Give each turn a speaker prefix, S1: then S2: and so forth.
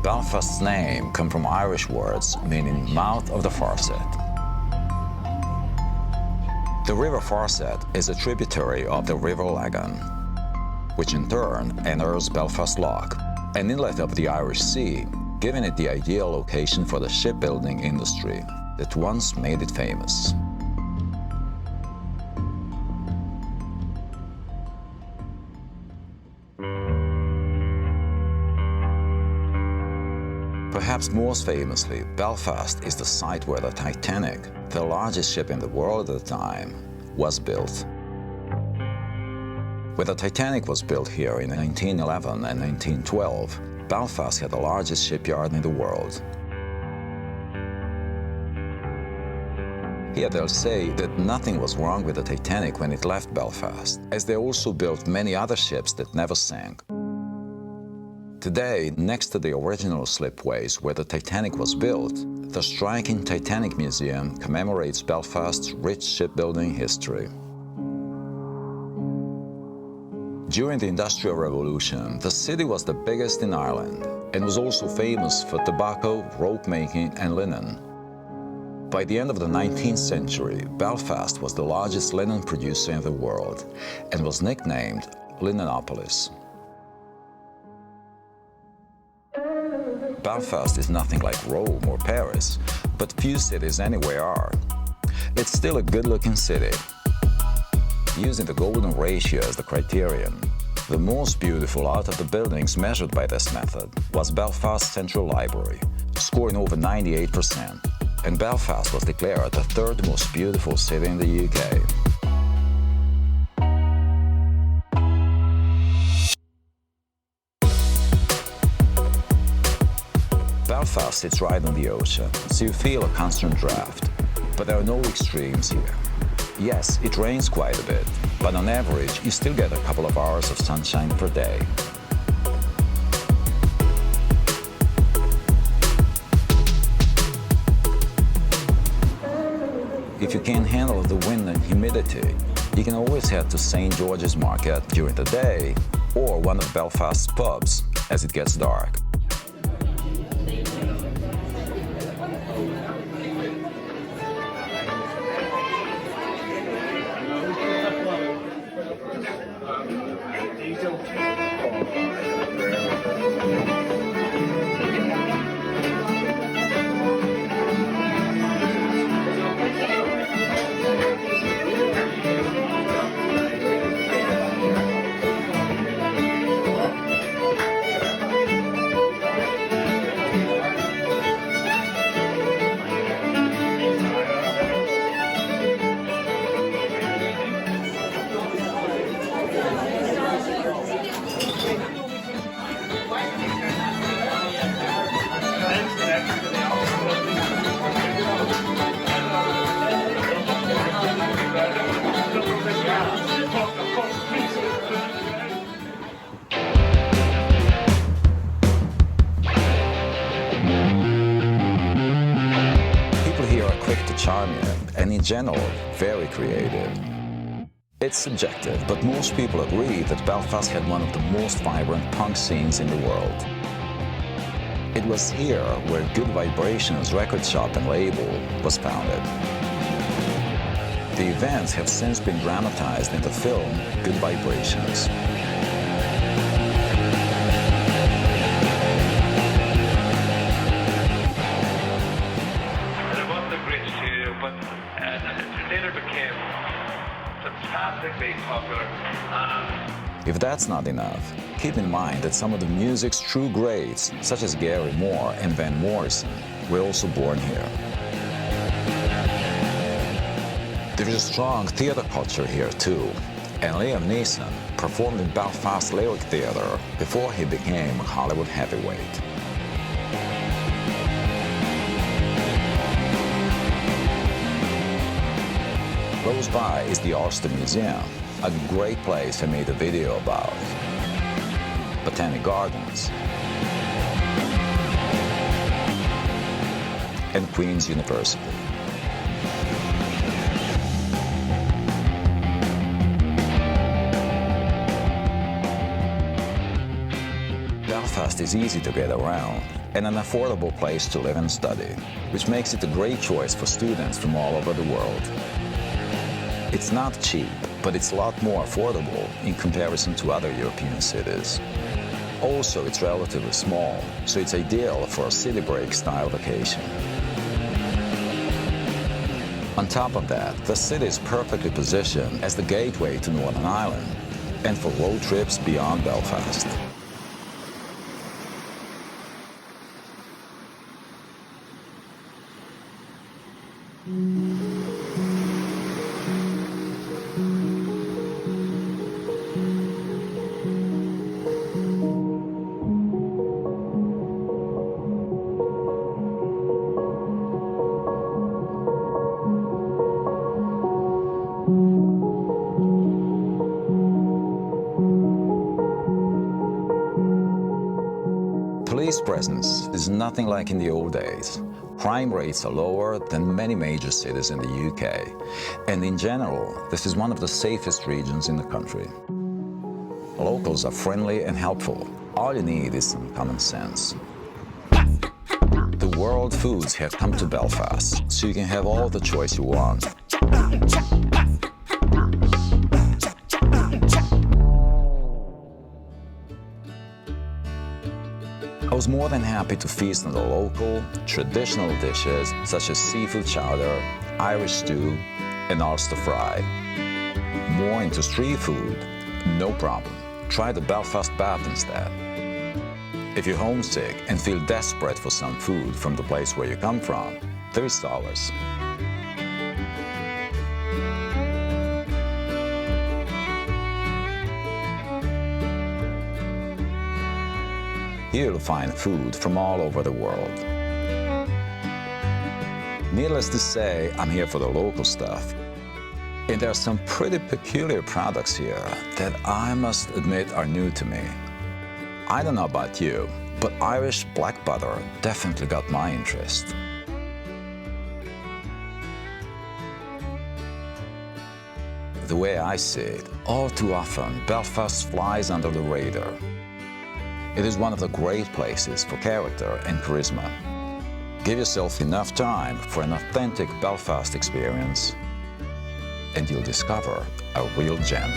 S1: Belfast's name comes from Irish words meaning mouth of the Feirste. The River Feirste is a tributary of the River Lagan, which in turn enters Belfast Lough, an inlet of the Irish Sea, giving it the ideal location for the shipbuilding industry that once made it famous. Perhaps most famously, Belfast is the site where the Titanic, the largest ship in the world at the time, was built. When the Titanic was built here in 1911 and 1912, Belfast had the largest shipyard in the world. Here they'll say that nothing was wrong with the Titanic when it left Belfast, as they also built many other ships that never sank. Today, next to the original slipways where the Titanic was built, the striking Titanic Museum commemorates Belfast's rich shipbuilding history. During the Industrial Revolution, the city was the biggest in Ireland and was also famous for tobacco, rope making and linen. By the end of the 19th century, Belfast was the largest linen producer in the world and was nicknamed Linenopolis. Belfast is nothing like Rome or Paris, but few cities anywhere are. It's still a good-looking city. Using the golden ratio as the criterion, the most beautiful out of the buildings measured by this method was Belfast Central Library, scoring over 98%, and Belfast was declared the third most beautiful city in the UK. Belfast sits right on the ocean, so you feel a constant draft. But there are no extremes here. Yes, it rains quite a bit, but on average, you still get a couple of hours of sunshine per day. If you can't handle the wind and humidity, you can always head to St. George's Market during the day or one of Belfast's pubs as it gets dark. Charming and in general very creative. It's subjective, but most people agree that Belfast had one of the most vibrant punk scenes in the world. It was here where Good Vibrations record shop and label was founded. The events have since been dramatized in the film Good Vibrations. If that's not enough, keep in mind that some of the music's true greats, such as Gary Moore and Van Morrison, were also born here. There is a strong theatre culture here too, and Liam Neeson performed in Belfast Lyric Theatre before he became a Hollywood heavyweight. Close by is the Ulster Museum, a great place I made a video about. Botanic Gardens and Queen's University. Belfast is easy to get around and an affordable place to live and study, which makes it a great choice for students from all over the world. It's not cheap, but it's a lot more affordable in comparison to other European cities. Also, it's relatively small, so it's ideal for a city break style vacation. On top of that, the city is perfectly positioned as the gateway to Northern Ireland and for road trips beyond Belfast. Police presence is nothing like in the old days. Crime rates are lower than many major cities in the UK, and in general, this is one of the safest regions in the country. Locals are friendly and helpful. All you need is some common sense. The world foods have come to Belfast, so you can have all the choice you want. I was more than happy to feast on the local, traditional dishes such as seafood chowder, Irish stew, and Ulster fry. More into street food? No problem. Try the Belfast Bath instead. If you're homesick and feel desperate for some food from the place where you come from, there's $. Here you'll find food from all over the world. Needless to say, I'm here for the local stuff. And there are some pretty peculiar products here that I must admit are new to me. I don't know about you, but Irish black butter definitely got my interest. The way I see it, all too often, Belfast flies under the radar. It is one of the great places for character and charisma. Give yourself enough time for an authentic Belfast experience, and you'll discover a real gem.